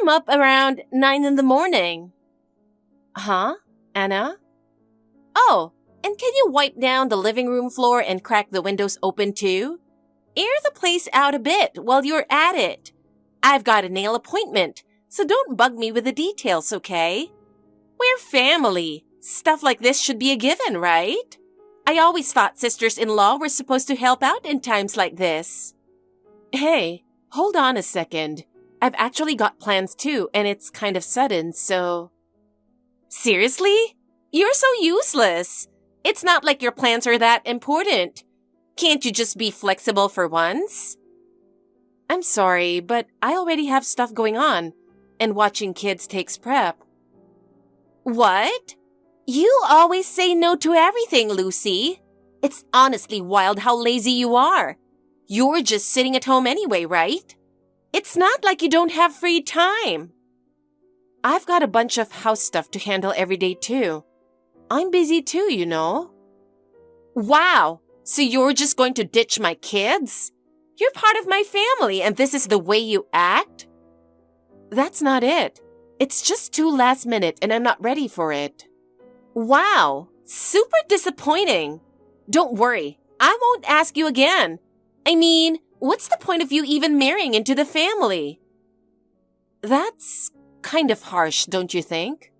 up around 9 in the morning. Huh, Anna? Oh, and can you wipe down the living room floor and crack the windows open too? Air the place out a bit while you're at it. I've got a nail appointment, so don't bug me with the details, okay? We're family. Stuff like this should be a given, right? I always thought sisters-in-law were supposed to help out in times like this. Hey, hold on a second. I've actually got plans too, and it's kind of sudden, so... Seriously? You're so useless. It's not like your plans are that important. Can't you just be flexible for once? I'm sorry, but I already have stuff going on, and watching kids takes prep. What? You always say no to everything, Lucy. It's honestly wild how lazy you are. You're just sitting at home anyway, right? It's not like you don't have free time. I've got a bunch of house stuff to handle every day too. I'm busy too, you know. Wow, so you're just going to ditch my kids? You're part of my family and this is the way you act? That's not it. It's just too last minute and I'm not ready for it. Wow, super disappointing. Don't worry, I won't ask you again. I mean, what's the point of you even marrying into the family? That's kind of harsh, don't you think?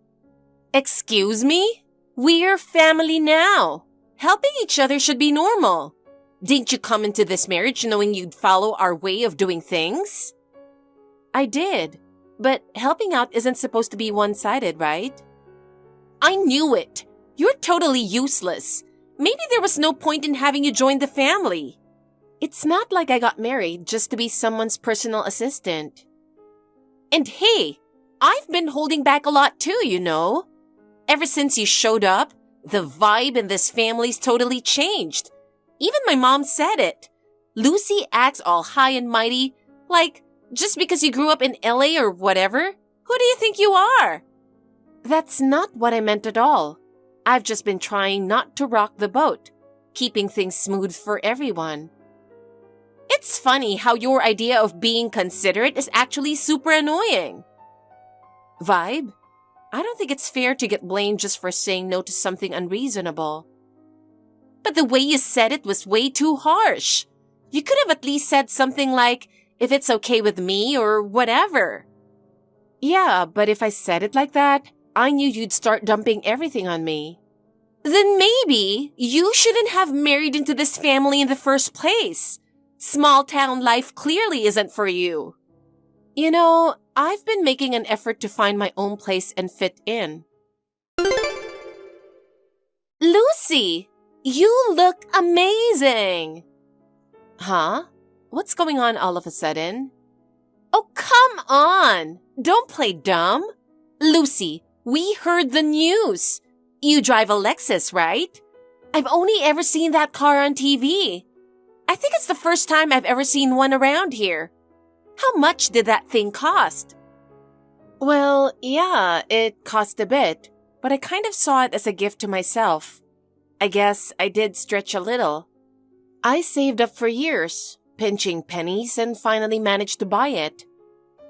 Excuse me? We're family now. Helping each other should be normal. Didn't you come into this marriage knowing you'd follow our way of doing things? I did, but helping out isn't supposed to be one-sided, right? I knew it. You're totally useless. Maybe there was no point in having you join the family. It's not like I got married just to be someone's personal assistant. And hey, I've been holding back a lot too, you know. Ever since you showed up, the vibe in this family's totally changed. Even my mom said it. Lucy acts all high and mighty, like just because you grew up in LA or whatever. Who do you think you are? That's not what I meant at all. I've just been trying not to rock the boat, keeping things smooth for everyone. It's funny how your idea of being considerate is actually super annoying. Vibe? I don't think it's fair to get blamed just for saying no to something unreasonable. But the way you said it was way too harsh. You could have at least said something like, if it's okay with me or whatever. Yeah, but if I said it like that, I knew you'd start dumping everything on me. Then maybe you shouldn't have married into this family in the first place. Small town life clearly isn't for you. You know, I've been making an effort to find my own place and fit in. Lucy, you look amazing! Huh? What's going on all of a sudden? Oh, come on! Don't play dumb. Lucy, we heard the news. You drive a Lexus, right? I've only ever seen that car on TV. I think it's the first time I've ever seen one around here. How much did that thing cost? Well, yeah, it cost a bit, but I kind of saw it as a gift to myself. I guess I did stretch a little. I saved up for years, pinching pennies, and finally managed to buy it.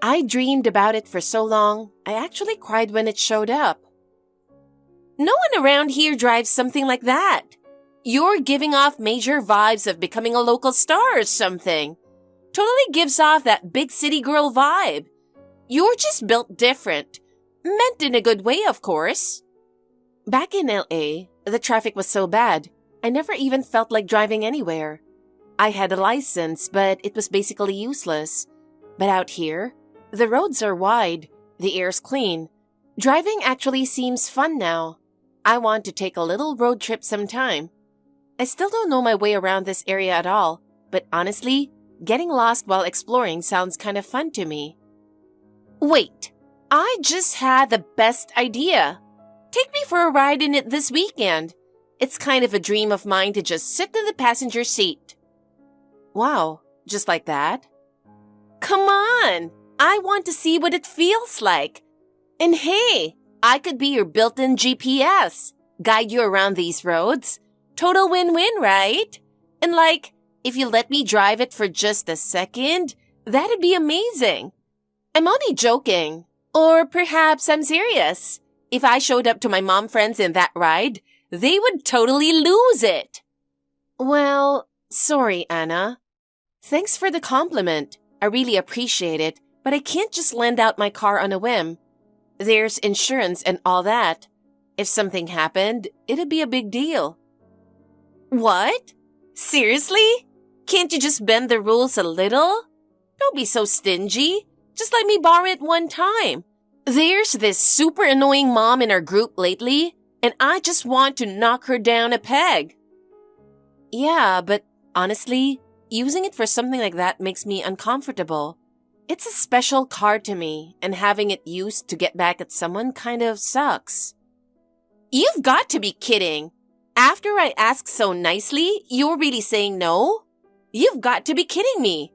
I dreamed about it for so long, I actually cried when it showed up. No one around here drives something like that. You're giving off major vibes of becoming a local star or something. Totally gives off that big city girl vibe. You're just built different. Meant in a good way, of course. Back in LA, the traffic was so bad, I never even felt like driving anywhere. I had a license, but it was basically useless. But out here, the roads are wide, the air's clean. Driving actually seems fun now. I want to take a little road trip sometime. I still don't know my way around this area at all, but honestly, getting lost while exploring sounds kind of fun to me. Wait, I just had the best idea. Take me for a ride in it this weekend. It's kind of a dream of mine to just sit in the passenger seat. Wow, just like that? Come on, I want to see what it feels like. And hey, I could be your built-in GPS, guide you around these roads. Total win-win, right? And if you let me drive it for just a second, that'd be amazing. I'm only joking. Or perhaps I'm serious. If I showed up to my mom friends in that ride, they would totally lose it. Well, sorry, Anna. Thanks for the compliment. I really appreciate it, but I can't just lend out my car on a whim. There's insurance and all that. If something happened, it'd be a big deal. What? Seriously? Can't you just bend the rules a little? Don't be so stingy. Just let me borrow it one time. There's this super annoying mom in our group lately, and I just want to knock her down a peg. Yeah, but honestly, using it for something like that makes me uncomfortable. It's a special car to me, and having it used to get back at someone kind of sucks. You've got to be kidding. After I asked so nicely, you're really saying no? You've got to be kidding me.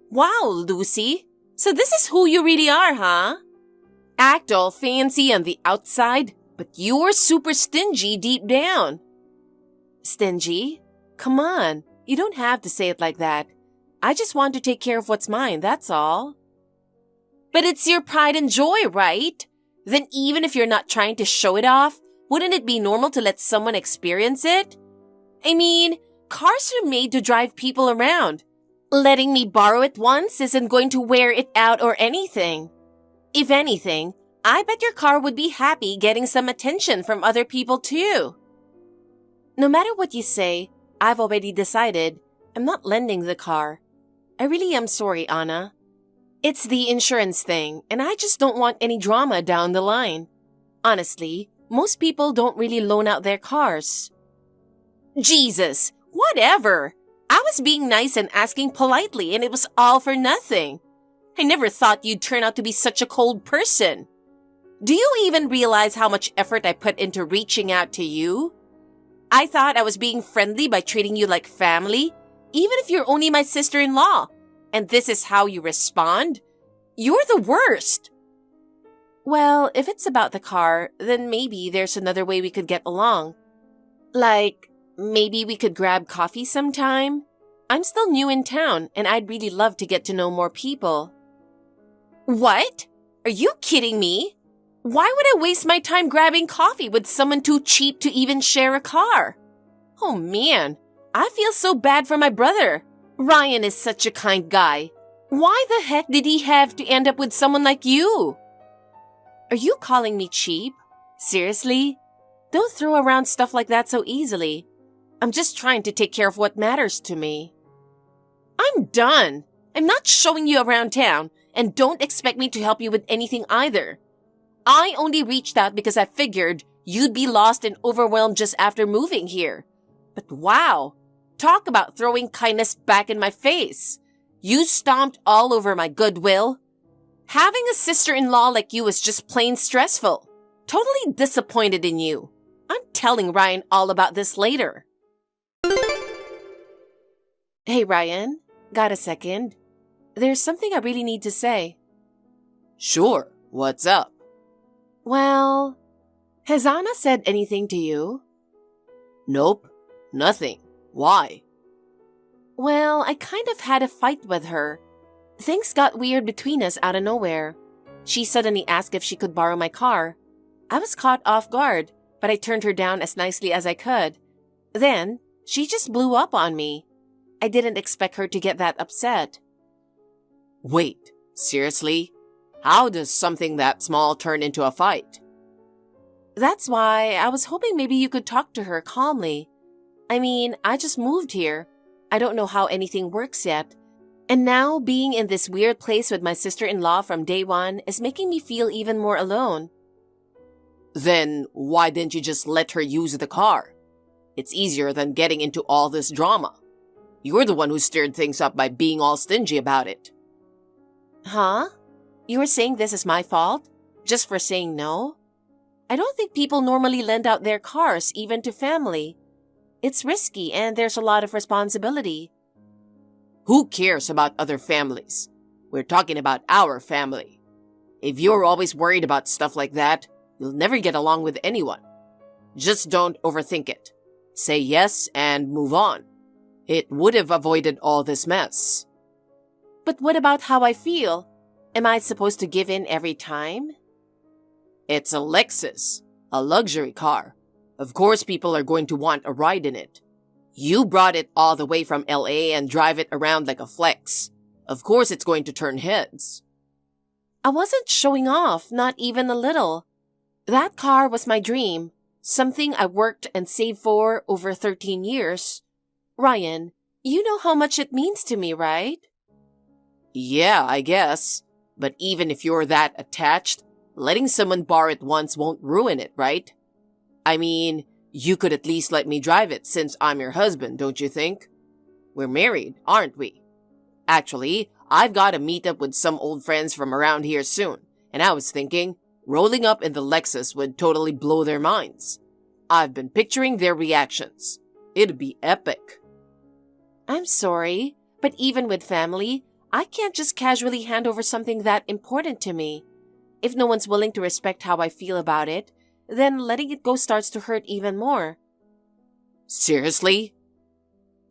Wow, Lucy. So this is who you really are, huh? Act all fancy on the outside, but you're super stingy deep down. Stingy? Come on, you don't have to say it like that. I just want to take care of what's mine, that's all. But it's your pride and joy, right? Then even if you're not trying to show it off, wouldn't it be normal to let someone experience it? I mean, cars are made to drive people around. Letting me borrow it once isn't going to wear it out or anything. If anything, I bet your car would be happy getting some attention from other people too. No matter what you say, I've already decided I'm not lending the car. I really am sorry, Anna. It's the insurance thing, and I just don't want any drama down the line. Honestly, most people don't really loan out their cars. Jesus, whatever. I was being nice and asking politely, and it was all for nothing. I never thought you'd turn out to be such a cold person. Do you even realize how much effort I put into reaching out to you? I thought I was being friendly by treating you like family, even if you're only my sister-in-law. And this is how you respond? You're the worst. Well, if it's about the car, then maybe there's another way we could get along. Like, maybe we could grab coffee sometime? I'm still new in town, and I'd really love to get to know more people. What? Are you kidding me? Why would I waste my time grabbing coffee with someone too cheap to even share a car? Oh man, I feel so bad for my brother. Ryan is such a kind guy. Why the heck did he have to end up with someone like you? Are you calling me cheap? Seriously? Don't throw around stuff like that so easily. I'm just trying to take care of what matters to me. I'm done. I'm not showing you around town, and don't expect me to help you with anything either. I only reached out because I figured you'd be lost and overwhelmed just after moving here. But wow, talk about throwing kindness back in my face. You stomped all over my goodwill. Having a sister-in-law like you is just plain stressful. Totally disappointed in you. I'm telling Ryan all about this later. Hey Ryan, got a second? There's something I really need to say. Sure, what's up? Well, has Anna said anything to you? Nope, nothing. Why? Well, I kind of had a fight with her. Things got weird between us out of nowhere. She suddenly asked if she could borrow my car. I was caught off guard, but I turned her down as nicely as I could. Then, she just blew up on me. I didn't expect her to get that upset. Wait, seriously? How does something that small turn into a fight? That's why I was hoping maybe you could talk to her calmly. I mean, I just moved here. I don't know how anything works yet. And now being in this weird place with my sister-in-law from day one is making me feel even more alone. Then why didn't you just let her use the car? It's easier than getting into all this drama. You're the one who stirred things up by being all stingy about it. Huh? You were saying this is my fault? Just for saying no? I don't think people normally lend out their cars, even to family. It's risky and there's a lot of responsibility. Who cares about other families? We're talking about our family. If you're always worried about stuff like that, you'll never get along with anyone. Just don't overthink it. Say yes and move on. It would have avoided all this mess. But what about how I feel? Am I supposed to give in every time? It's a Lexus, a luxury car. Of course people are going to want a ride in it. You brought it all the way from LA and drive it around like a flex. Of course it's going to turn heads. I wasn't showing off, not even a little. That car was my dream, something I worked and saved for over 13 years. Ryan, you know how much it means to me, right? Yeah, I guess. But even if you're that attached, letting someone borrow it once won't ruin it, right? I mean, you could at least let me drive it since I'm your husband, don't you think? We're married, aren't we? Actually, I've got to meet up with some old friends from around here soon, and I was thinking, rolling up in the Lexus would totally blow their minds. I've been picturing their reactions. It'd be epic. I'm sorry, but even with family, I can't just casually hand over something that important to me. If no one's willing to respect how I feel about it, then letting it go starts to hurt even more. Seriously?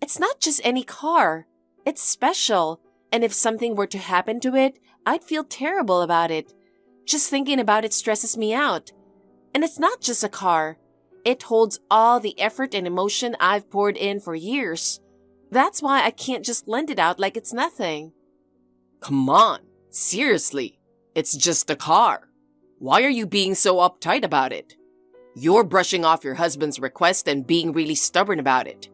It's not just any car. It's special, and if something were to happen to it, I'd feel terrible about it. Just thinking about it stresses me out. And it's not just a car. It holds all the effort and emotion I've poured in for years. That's why I can't just lend it out like it's nothing. Come on, seriously. It's just a car. Why are you being so uptight about it? You're brushing off your husband's request and being really stubborn about it.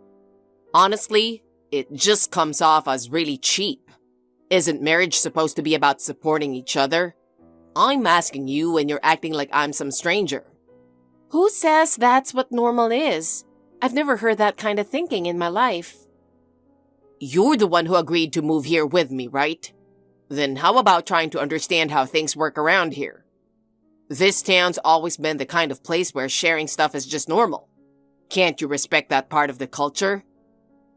Honestly, it just comes off as really cheap. Isn't marriage supposed to be about supporting each other? I'm asking you when you're acting like I'm some stranger. Who says that's what normal is? I've never heard that kind of thinking in my life. You're the one who agreed to move here with me, right? Then how about trying to understand how things work around here? This town's always been the kind of place where sharing stuff is just normal. Can't you respect that part of the culture?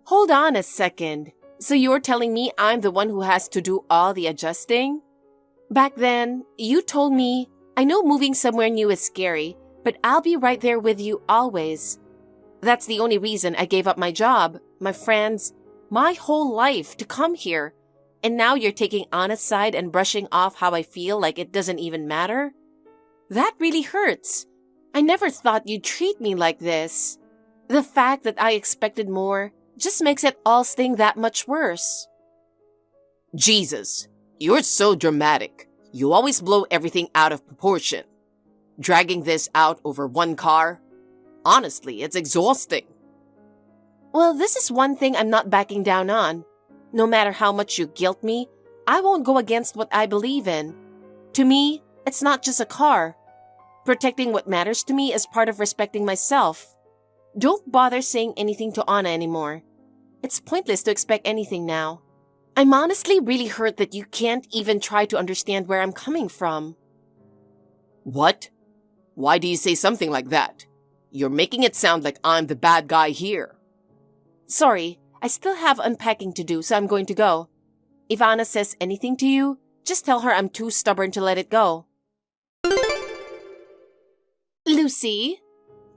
Hold on a second. So you're telling me I'm the one who has to do all the adjusting? Back then, you told me, I know moving somewhere new is scary, but I'll be right there with you always. That's the only reason I gave up my job, my friends, my whole life to come here. And now you're taking Anna's side and brushing off how I feel like it doesn't even matter? That really hurts. I never thought you'd treat me like this. The fact that I expected more just makes it all sting that much worse. Jesus, you're so dramatic. You always blow everything out of proportion. Dragging this out over one car? Honestly, it's exhausting. Well, this is one thing I'm not backing down on. No matter how much you guilt me, I won't go against what I believe in. To me, it's not just a car. Protecting what matters to me is part of respecting myself. Don't bother saying anything to Anna anymore. It's pointless to expect anything now. I'm honestly really hurt that you can't even try to understand where I'm coming from. What? Why do you say something like that? You're making it sound like I'm the bad guy here. Sorry, I still have unpacking to do, so I'm going to go. If Anna says anything to you, just tell her I'm too stubborn to let it go. Lucy,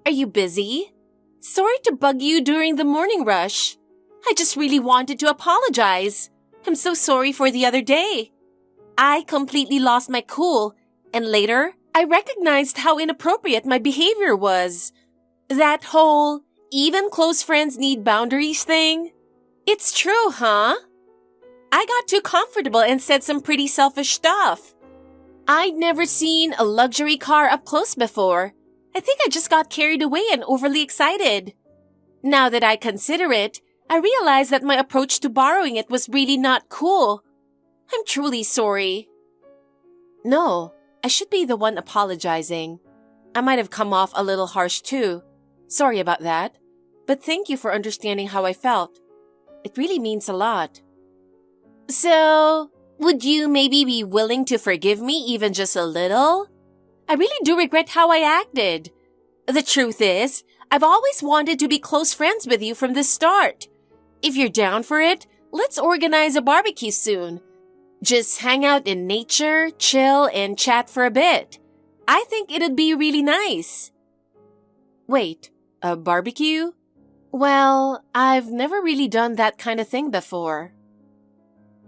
are you busy? Sorry to bug you during the morning rush. I just really wanted to apologize. I'm so sorry for the other day. I completely lost my cool, and later, I recognized how inappropriate my behavior was. That whole, even close friends need boundaries thing? It's true, huh? I got too comfortable and said some pretty selfish stuff. I'd never seen a luxury car up close before. I think I just got carried away and overly excited. Now that I consider it, I realize that my approach to borrowing it was really not cool. I'm truly sorry. No, I should be the one apologizing. I might have come off a little harsh too. Sorry about that. But thank you for understanding how I felt. It really means a lot. So, would you maybe be willing to forgive me even just a little? I really do regret how I acted. The truth is, I've always wanted to be close friends with you from the start. If you're down for it, let's organize a barbecue soon. Just hang out in nature, chill, and chat for a bit. I think it'd be really nice. Wait, a barbecue? Well, I've never really done that kind of thing before.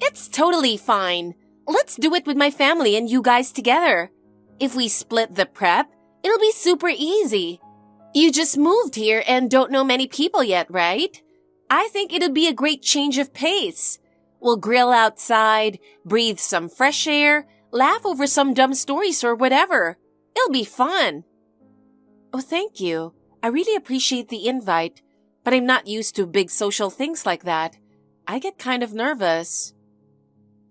It's totally fine. Let's do it with my family and you guys together. If we split the prep, it'll be super easy. You just moved here and don't know many people yet, right? I think it'll be a great change of pace. We'll grill outside, breathe some fresh air, laugh over some dumb stories or whatever. It'll be fun. Oh, thank you. I really appreciate the invite, but I'm not used to big social things like that. I get kind of nervous.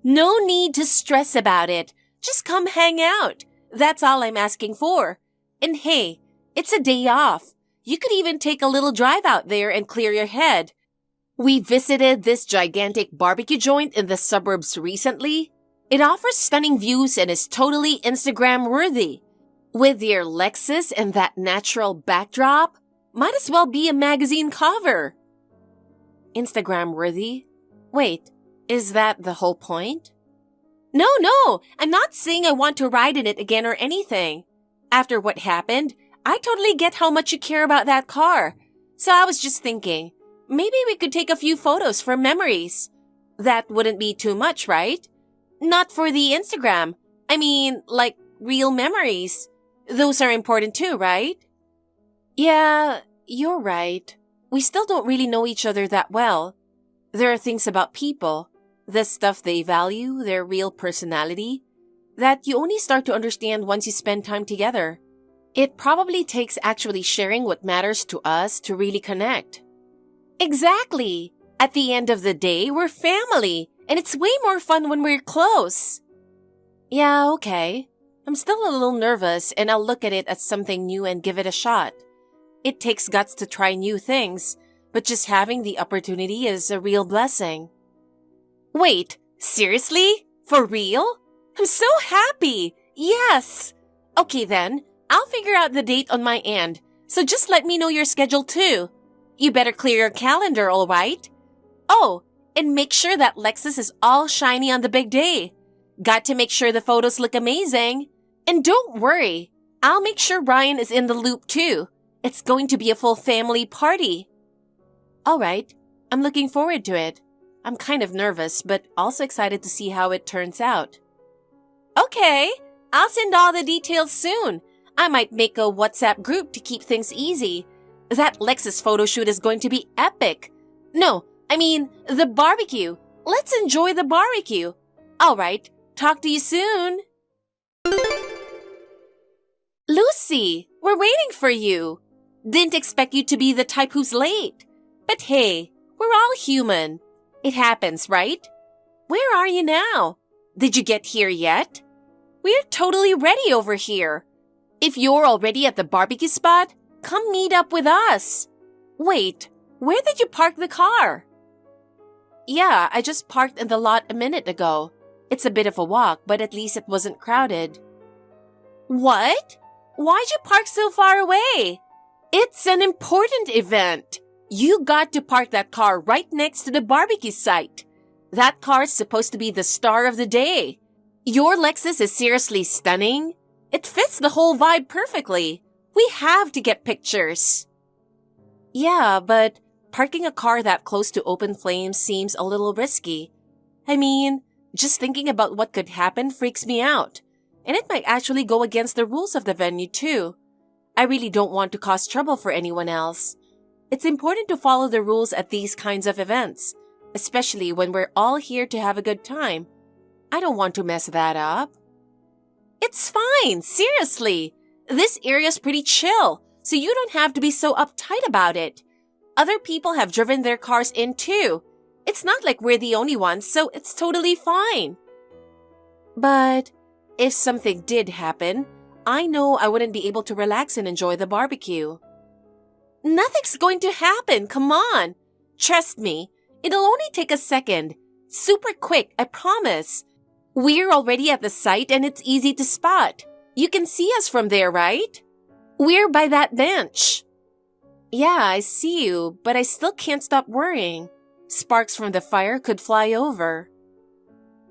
No need to stress about it. Just come hang out. That's all I'm asking for. And hey, it's a day off. You could even take a little drive out there and clear your head. We visited this gigantic barbecue joint in the suburbs recently. It offers stunning views and is totally Instagram worthy. With your Lexus and that natural backdrop, might as well be a magazine cover. Instagram worthy? Wait, is that the whole point? No, I'm not saying I want to ride in it again or anything. After what happened, I totally get how much you care about that car. So I was just thinking, maybe we could take a few photos for memories. That wouldn't be too much, right? Not for the Instagram. I mean, like real memories. Those are important too, right? Yeah, you're right. We still don't really know each other that well. There are things about people, the stuff they value, their real personality, that you only start to understand once you spend time together. It probably takes actually sharing what matters to us to really connect. Exactly. At the end of the day, we're family, and it's way more fun when we're close. Yeah, okay. I'm still a little nervous, and I'll look at it as something new and give it a shot. It takes guts to try new things, but just having the opportunity is a real blessing. Wait, seriously? For real? I'm so happy! Yes! Okay then, I'll figure out the date on my end, so just let me know your schedule too. You better clear your calendar, alright? Oh, and make sure that Lexus is all shiny on the big day. Got to make sure the photos look amazing. And don't worry, I'll make sure Ryan is in the loop too. It's going to be a full family party. Alright, I'm looking forward to it. I'm kind of nervous, but also excited to see how it turns out. Okay, I'll send all the details soon. I might make a WhatsApp group to keep things easy. That Lexus photo shoot is going to be epic. No, I mean, the barbecue. Let's enjoy the barbecue. Alright, talk to you soon. Lucy, we're waiting for you. Didn't expect you to be the type who's late. But hey, we're all human. It happens, right? Where are you now? Did you get here yet? We're totally ready over here. If you're already at the barbecue spot, come meet up with us. Wait, where did you park the car? Yeah, I just parked in the lot a minute ago. It's a bit of a walk, but at least it wasn't crowded. What? Why'd you park so far away? It's an important event. You got to park that car right next to the barbecue site. That car's supposed to be the star of the day. Your Lexus is seriously stunning. It fits the whole vibe perfectly. We have to get pictures. Yeah, but parking a car that close to open flames seems a little risky. I mean, just thinking about what could happen freaks me out. And it might actually go against the rules of the venue too. I really don't want to cause trouble for anyone else. It's important to follow the rules at these kinds of events, especially when we're all here to have a good time. I don't want to mess that up. It's fine, seriously. This area's pretty chill, so you don't have to be so uptight about it. Other people have driven their cars in too. It's not like we're the only ones, so it's totally fine. But if something did happen, I know I wouldn't be able to relax and enjoy the barbecue. Nothing's going to happen, come on. Trust me, it'll only take a second. Super quick, I promise. We're already at the site and it's easy to spot. You can see us from there, right? We're by that bench. Yeah, I see you, but I still can't stop worrying. Sparks from the fire could fly over.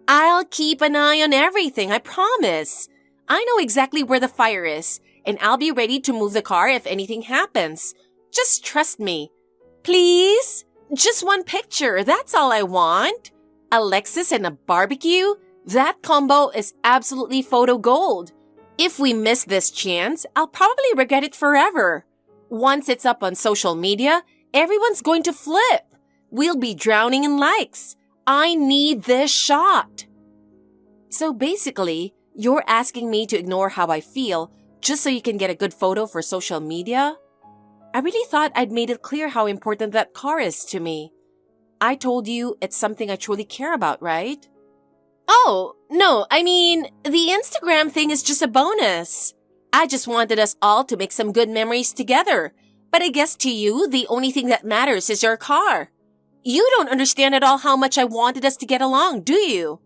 I'll keep an eye on everything, I promise. I know exactly where the fire is, and I'll be ready to move the car if anything happens. Just trust me. Please? Just one picture, that's all I want. A Lexus and a barbecue? That combo is absolutely photo gold. If we miss this chance, I'll probably regret it forever. Once it's up on social media, everyone's going to flip. We'll be drowning in likes. I need this shot. So basically, you're asking me to ignore how I feel just so you can get a good photo for social media? I really thought I'd made it clear how important that car is to me. I told you it's something I truly care about, right? Oh, no, I mean, the Instagram thing is just a bonus. I just wanted us all to make some good memories together. But I guess to you, the only thing that matters is your car. You don't understand at all how much I wanted us to get along, do you?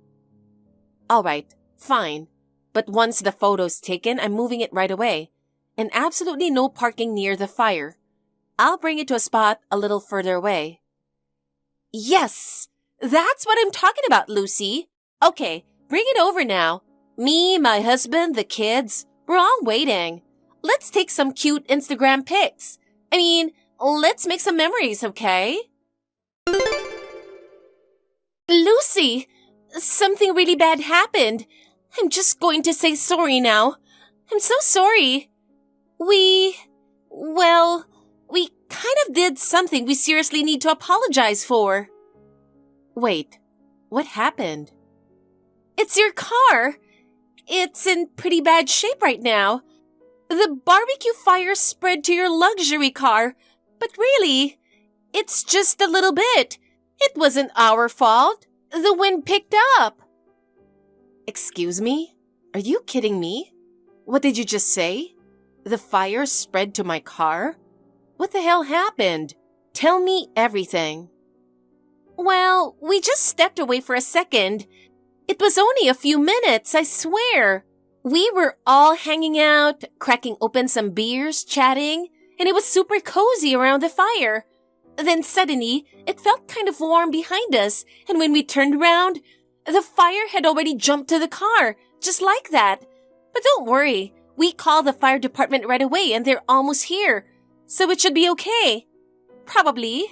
All right, fine. But once the photo's taken, I'm moving it right away. And absolutely no parking near the fire. I'll bring it to a spot a little further away. Yes! That's what I'm talking about, Lucy. Okay, bring it over now. Me, my husband, the kids, we're all waiting. Let's take some cute Instagram pics. I mean, let's make some memories, okay? Lucy, something really bad happened. I'm just going to say sorry now. I'm so sorry. We kind of did something we seriously need to apologize for. Wait, what happened? It's your car. It's in pretty bad shape right now. The barbecue fire spread to your luxury car, but really, it's just a little bit. It wasn't our fault. The wind picked up. Excuse me? Are you kidding me? What did you just say? The fire spread to my car? What the hell happened? Tell me everything. Well, we just stepped away for a second. It was only a few minutes, I swear. We were all hanging out, cracking open some beers, chatting, and it was super cozy around the fire. Then suddenly, it felt kind of warm behind us, and when we turned around, the fire had already jumped to the car, just like that. But don't worry, we called the fire department right away and they're almost here, so it should be okay. Probably.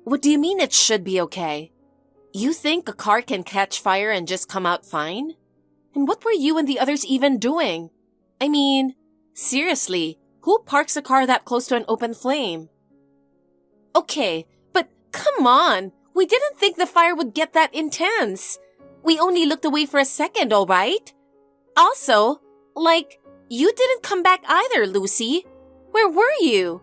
What do you mean it should be okay? You think a car can catch fire and just come out fine? And what were you and the others even doing? I mean, seriously, who parks a car that close to an open flame? Okay, but come on, we didn't think the fire would get that intense. We only looked away for a second, all right? Also, you didn't come back either, Lucy. Where were you?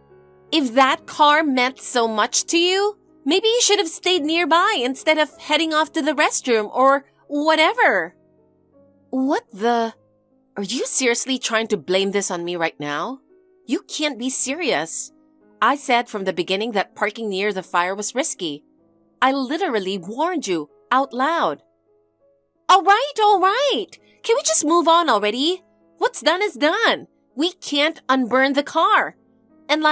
If that car meant so much to you, maybe you should have stayed nearby instead of heading off to the restroom or whatever. What the? Are you seriously trying to blame this on me right now? You can't be serious. I said from the beginning that parking near the fire was risky. I literally warned you out loud. All right. Can we just move on already? What's done is done. We can't unburn the car. And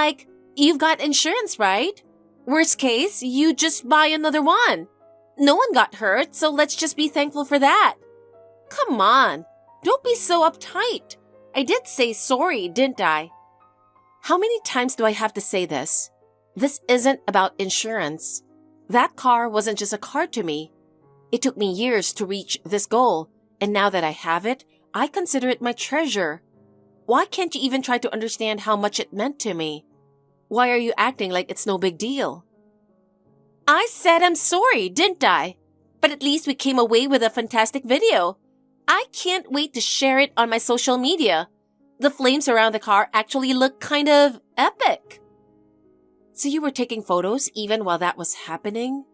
you've got insurance, right? Worst case, you just buy another one. No one got hurt, so let's just be thankful for that. Come on, don't be so uptight. I did say sorry, didn't I? How many times do I have to say this? This isn't about insurance. That car wasn't just a car to me. It took me years to reach this goal, and now that I have it, I consider it my treasure. Why can't you even try to understand how much it meant to me? Why are you acting like it's no big deal? I said I'm sorry, didn't I? But at least we came away with a fantastic video. I can't wait to share it on my social media. The flames around the car actually look kind of epic. So you were taking photos even while that was happening?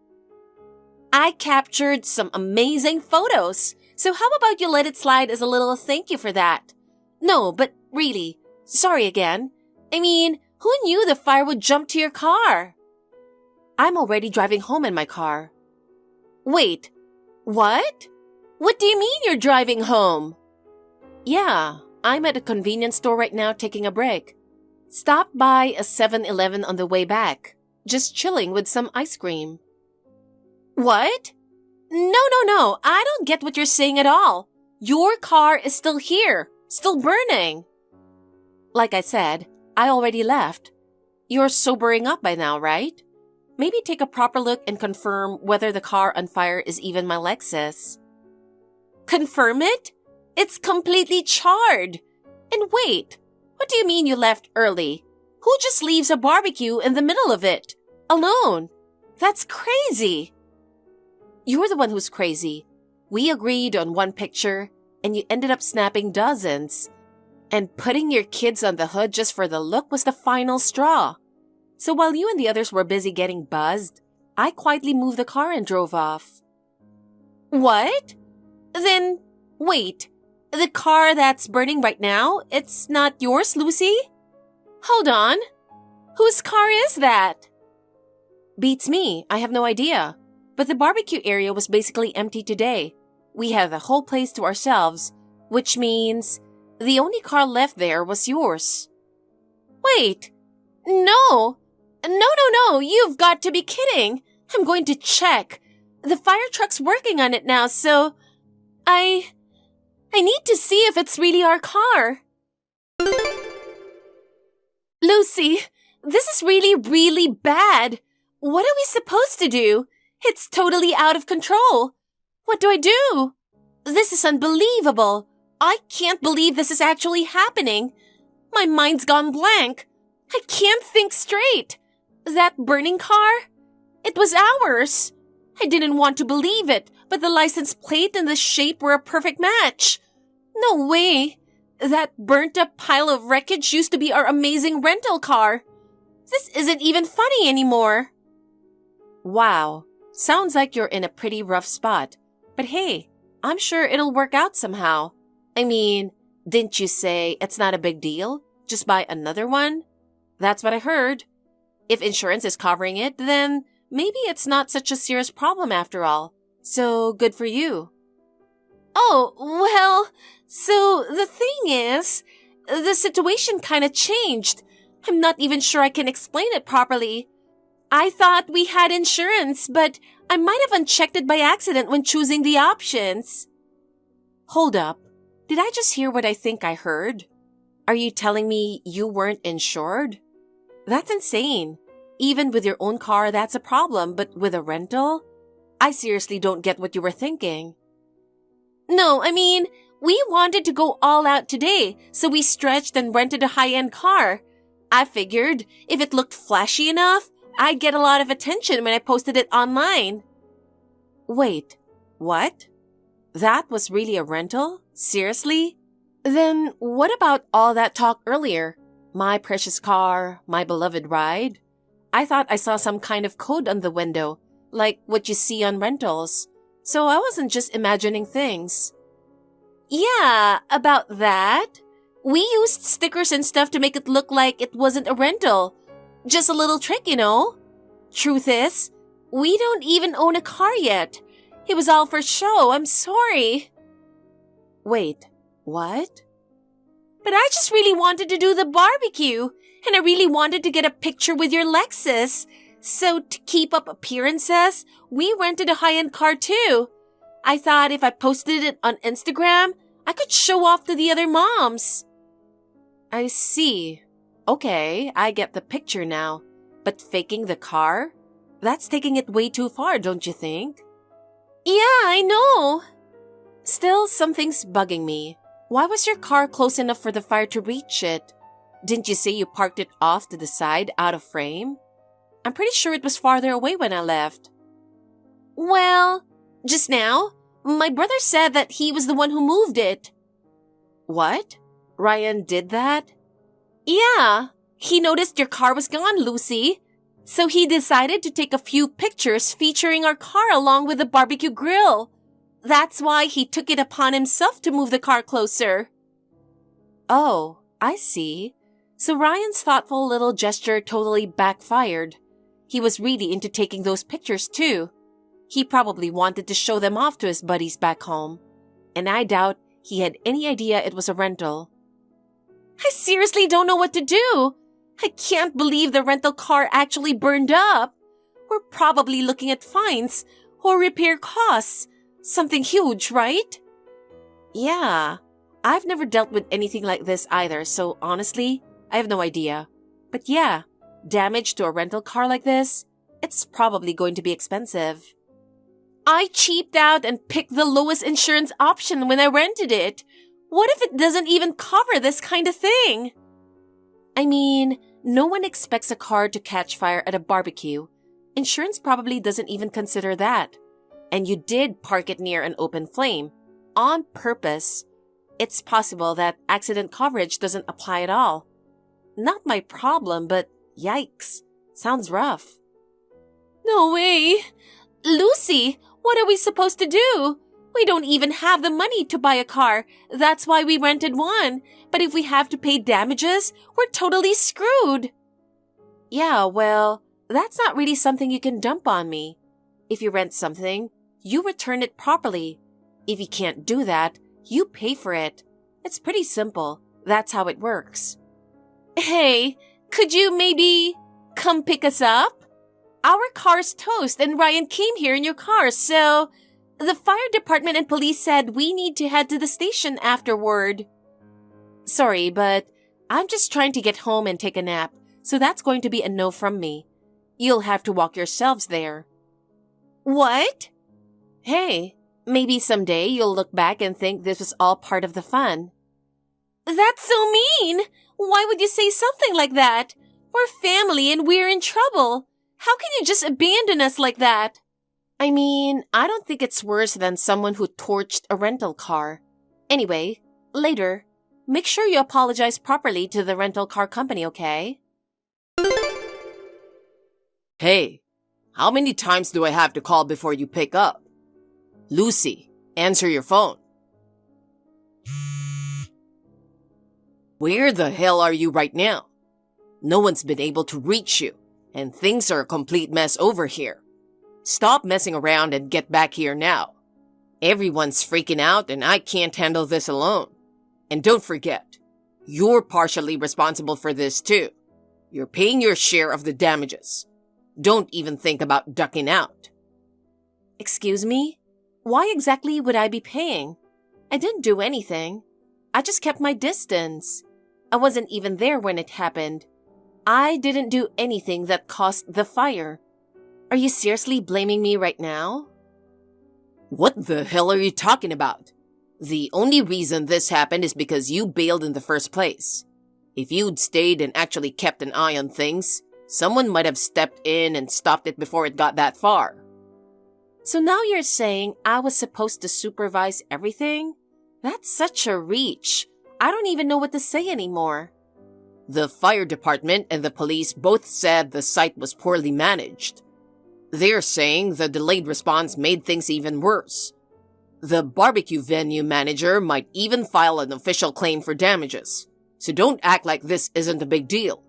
I captured some amazing photos. So how about you let it slide as a little thank you for that? No, but really, sorry again. I mean, who knew the fire would jump to your car? I'm already driving home in my car. Wait, what? What do you mean you're driving home? Yeah, I'm at a convenience store right now taking a break. Stopped by a 7-Eleven on the way back. Just chilling with some ice cream. What? No, I don't get what you're saying at all. Your car is still here, still burning. Like I said, I already left. You're sobering up by now, right? Maybe take a proper look and confirm whether the car on fire is even my Lexus. Confirm it? It's completely charred. And wait, what do you mean you left early? Who just leaves a barbecue in the middle of it? Alone? That's crazy. You're the one who's crazy. We agreed on one picture, and you ended up snapping dozens. And putting your kids on the hood just for the look was the final straw. So while you and the others were busy getting buzzed, I quietly moved the car and drove off. What? Then, wait, the car that's burning right now, it's not yours, Lucy? Hold on. Whose car is that? Beats me, I have no idea. But the barbecue area was basically empty today. We had the whole place to ourselves, which means the only car left there was yours. Wait, no, you've got to be kidding. I'm going to check. The fire truck's working on it now, so I need to see if it's really our car. Lucy, this is really, really bad. What are we supposed to do? It's totally out of control. What do I do? This is unbelievable. I can't believe this is actually happening. My mind's gone blank. I can't think straight. That burning car? It was ours. I didn't want to believe it, but the license plate and the shape were a perfect match. No way. That burnt-up pile of wreckage used to be our amazing rental car. This isn't even funny anymore. Wow. Sounds like you're in a pretty rough spot. But hey, I'm sure it'll work out somehow. I mean, didn't you say it's not a big deal? Just buy another one? That's what I heard. If insurance is covering it, then maybe it's not such a serious problem after all. So good for you. Oh, well, so the thing is, the situation kind of changed. I'm not even sure I can explain it properly. I thought we had insurance, but I might have unchecked it by accident when choosing the options. Hold up. Did I just hear what I think I heard? Are you telling me you weren't insured? That's insane. Even with your own car, that's a problem, but with a rental? I seriously don't get what you were thinking. No, I mean, we wanted to go all out today, so we stretched and rented a high-end car. I figured if it looked flashy enough, I'd get a lot of attention when I posted it online. Wait, what? That was really a rental? Seriously? Then what about all that talk earlier? My precious car, my beloved ride? I thought I saw some kind of code on the window, like what you see on rentals. So I wasn't just imagining things. Yeah, about that. We used stickers and stuff to make it look like it wasn't a rental. Just a little trick, you know. Truth is, we don't even own a car yet. It was all for show, I'm sorry. Wait, what? But I just really wanted to do the barbecue, and I really wanted to get a picture with your Lexus. So to keep up appearances, we rented a high-end car too. I thought if I posted it on Instagram, I could show off to the other moms. I see. Okay, I get the picture now. But faking the car? That's taking it way too far, don't you think? Yeah, I know. Still, something's bugging me. Why was your car close enough for the fire to reach it? Didn't you say you parked it off to the side, out of frame? I'm pretty sure it was farther away when I left. Well, just now, my brother said that he was the one who moved it. What? Ryan did that? Yeah, he noticed your car was gone, Lucy. So he decided to take a few pictures featuring our car along with the barbecue grill. That's why he took it upon himself to move the car closer. Oh, I see. So Ryan's thoughtful little gesture totally backfired. He was really into taking those pictures too. He probably wanted to show them off to his buddies back home. And I doubt he had any idea it was a rental. I seriously don't know what to do. I can't believe the rental car actually burned up. We're probably looking at fines or repair costs. Something huge, right? Yeah, I've never dealt with anything like this either, so honestly, I have no idea. But yeah, damage to a rental car like this, it's probably going to be expensive. I cheaped out and picked the lowest insurance option when I rented it. What if it doesn't even cover this kind of thing? I mean, no one expects a car to catch fire at a barbecue. Insurance probably doesn't even consider that. And you did park it near an open flame. On purpose. It's possible that accident coverage doesn't apply at all. Not my problem, but yikes. Sounds rough. No way. Lucy, what are we supposed to do? We don't even have the money to buy a car. That's why we rented one. But if we have to pay damages, we're totally screwed. Yeah, well, that's not really something you can dump on me. If you rent something, you return it properly. If you can't do that, you pay for it. It's pretty simple. That's how it works. Hey, could you maybe come pick us up? Our car's toast and Ryan came here in your car, so the fire department and police said we need to head to the station afterward. Sorry, but I'm just trying to get home and take a nap, so that's going to be a no from me. You'll have to walk yourselves there. What? Hey, maybe someday you'll look back and think this was all part of the fun. That's so mean! Why would you say something like that? We're family and we're in trouble. How can you just abandon us like that? I mean, I don't think it's worse than someone who torched a rental car. Anyway, later, make sure you apologize properly to the rental car company, okay? Hey, how many times do I have to call before you pick up? Lucy, answer your phone. Where the hell are you right now? No one's been able to reach you, and things are a complete mess over here. Stop messing around and get back here now. Everyone's freaking out and I can't handle this alone. And don't forget, you're partially responsible for this too. You're paying your share of the damages. Don't even think about ducking out. Excuse me? Why exactly would I be paying? I didn't do anything. I just kept my distance. I wasn't even there when it happened. I didn't do anything that caused the fire. Are you seriously blaming me right now? What the hell are you talking about? The only reason this happened is because you bailed in the first place. If you'd stayed and actually kept an eye on things, someone might have stepped in and stopped it before it got that far. So now you're saying I was supposed to supervise everything? That's such a reach. I don't even know what to say anymore. The fire department and the police both said the site was poorly managed. They're saying the delayed response made things even worse. The barbecue venue manager might even file an official claim for damages. So don't act like this isn't a big deal.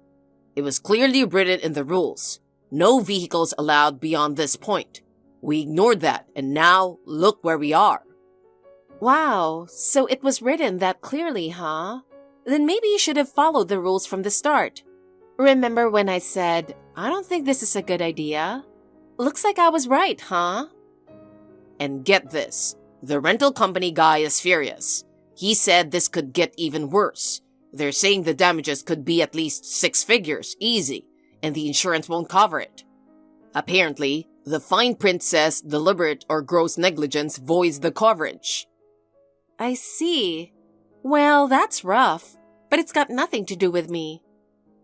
It was clearly written in the rules. No vehicles allowed beyond this point. We ignored that, and now look where we are. Wow, so it was written that clearly, huh? Then maybe you should have followed the rules from the start. Remember when I said, I don't think this is a good idea? Looks like I was right, huh? And get this, the rental company guy is furious. He said this could get even worse. They're saying the damages could be at least 6 figures, easy, and the insurance won't cover it. Apparently, the fine print says deliberate or gross negligence voids the coverage. I see. Well, that's rough, but it's got nothing to do with me.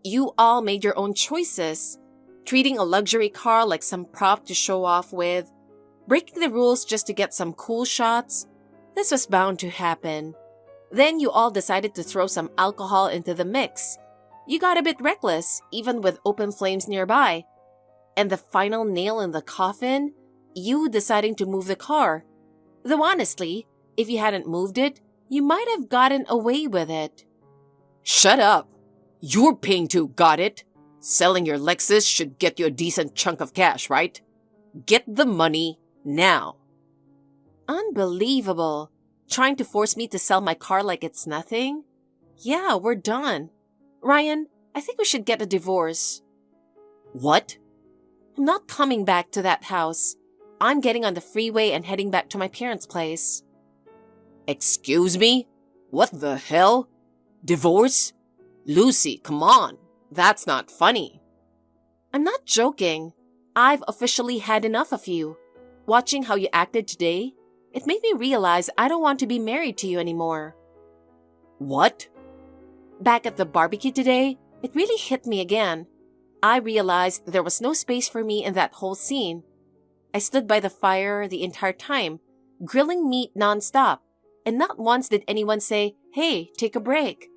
You all made your own choices. Treating a luxury car like some prop to show off with, breaking the rules just to get some cool shots. This was bound to happen. Then you all decided to throw some alcohol into the mix. You got a bit reckless, even with open flames nearby. And the final nail in the coffin? You deciding to move the car. Though honestly, if you hadn't moved it, you might have gotten away with it. Shut up! You're paying too, got it? Selling your Lexus should get you a decent chunk of cash, right? Get the money now. Unbelievable. Trying to force me to sell my car like it's nothing? Yeah, we're done. Ryan, I think we should get a divorce. What? I'm not coming back to that house. I'm getting on the freeway and heading back to my parents' place. Excuse me? What the hell? Divorce? Lucy, come on. That's not funny. I'm not joking. I've officially had enough of you. Watching how you acted today, it made me realize I don't want to be married to you anymore. What? Back at the barbecue today, it really hit me again. I realized there was no space for me in that whole scene. I stood by the fire the entire time, grilling meat nonstop, and not once did anyone say, "Hey, take a break."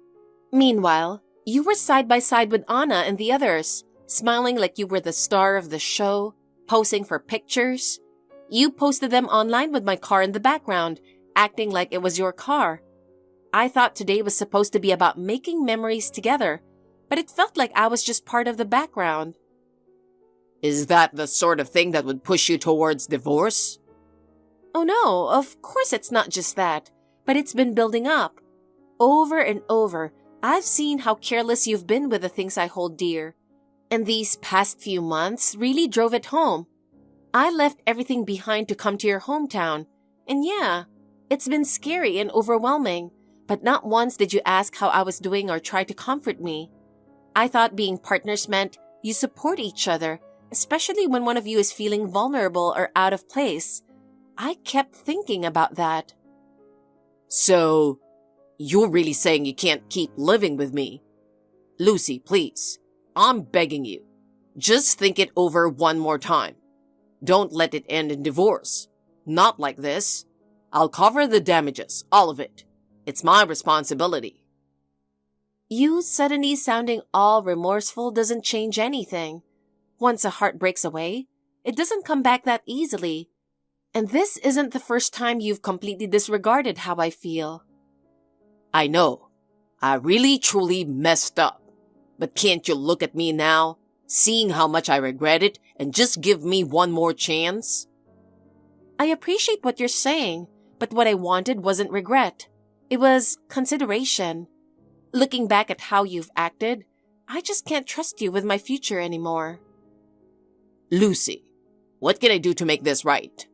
Meanwhile, you were side by side with Anna and the others, smiling like you were the star of the show, posing for pictures. You posted them online with my car in the background, acting like it was your car. I thought today was supposed to be about making memories together, but it felt like I was just part of the background. Is that the sort of thing that would push you towards divorce? Oh no, of course it's not just that, but it's been building up. Over and over, I've seen how careless you've been with the things I hold dear. And these past few months really drove it home. I left everything behind to come to your hometown. And yeah, it's been scary and overwhelming, but not once did you ask how I was doing or try to comfort me. I thought being partners meant you support each other, especially when one of you is feeling vulnerable or out of place. I kept thinking about that. So, you're really saying you can't keep living with me? Lucy, please. I'm begging you. Just think it over one more time. Don't let it end in divorce. Not like this. I'll cover the damages, all of it. It's my responsibility. You suddenly sounding all remorseful doesn't change anything. Once a heart breaks away, it doesn't come back that easily. And this isn't the first time you've completely disregarded how I feel. I know. I really truly messed up. But can't you look at me now, seeing how much I regret it, and just give me one more chance? I appreciate what you're saying, but what I wanted wasn't regret. It was consideration. Looking back at how you've acted, I just can't trust you with my future anymore. Lucy, what can I do to make this right?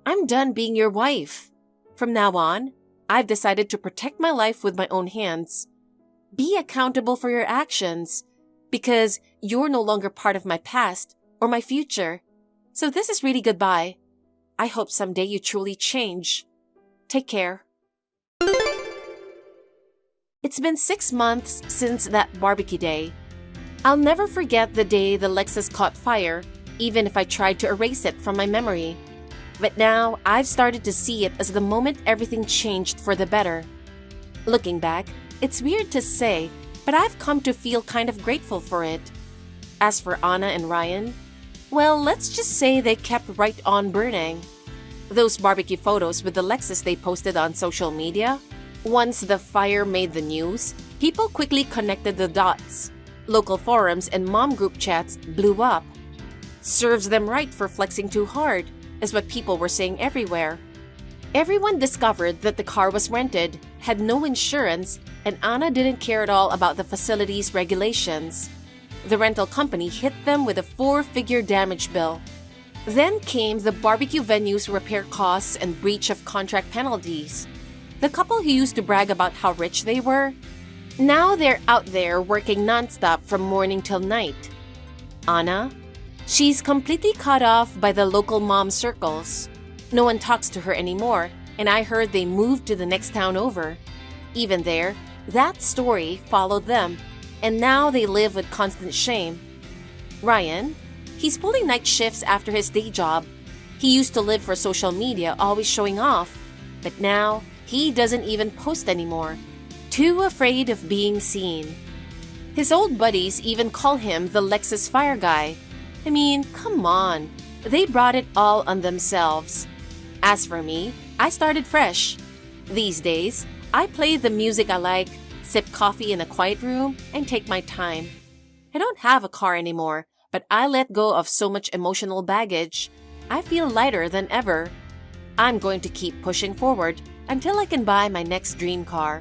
I'm done being your wife. From now on, I've decided to protect my life with my own hands. Be accountable for your actions, because you're no longer part of my past or my future. So this is really goodbye. I hope someday you truly change. Take care. It's been 6 months since that barbecue day. I'll never forget the day the Lexus caught fire, even if I tried to erase it from my memory. But now, I've started to see it as the moment everything changed for the better. Looking back, it's weird to say, but I've come to feel kind of grateful for it. As for Anna and Ryan, well, let's just say they kept right on burning. Those barbecue photos with the Lexus they posted on social media, once the fire made the news, people quickly connected the dots. Local forums and mom group chats blew up. Serves them right for flexing too hard, is what people were saying everywhere. Everyone discovered that the car was rented, had no insurance, and Anna didn't care at all about the facility's regulations. The rental company hit them with a 4-figure damage bill. Then came the barbecue venue's repair costs and breach of contract penalties. The couple who used to brag about how rich they were, now they're out there working nonstop from morning till night. Anna? She's completely cut off by the local mom circles. No one talks to her anymore, and I heard they moved to the next town over. Even there, that story followed them, and now they live with constant shame. Ryan? He's pulling night shifts after his day job. He used to live for social media, always showing off. But now, he doesn't even post anymore. Too afraid of being seen. His old buddies even call him the Lexus Fire Guy. I mean, come on. They brought it all on themselves. As for me, I started fresh. These days, I play the music I like, sip coffee in a quiet room, and take my time. I don't have a car anymore, but I let go of so much emotional baggage. I feel lighter than ever. I'm going to keep pushing forward until I can buy my next dream car.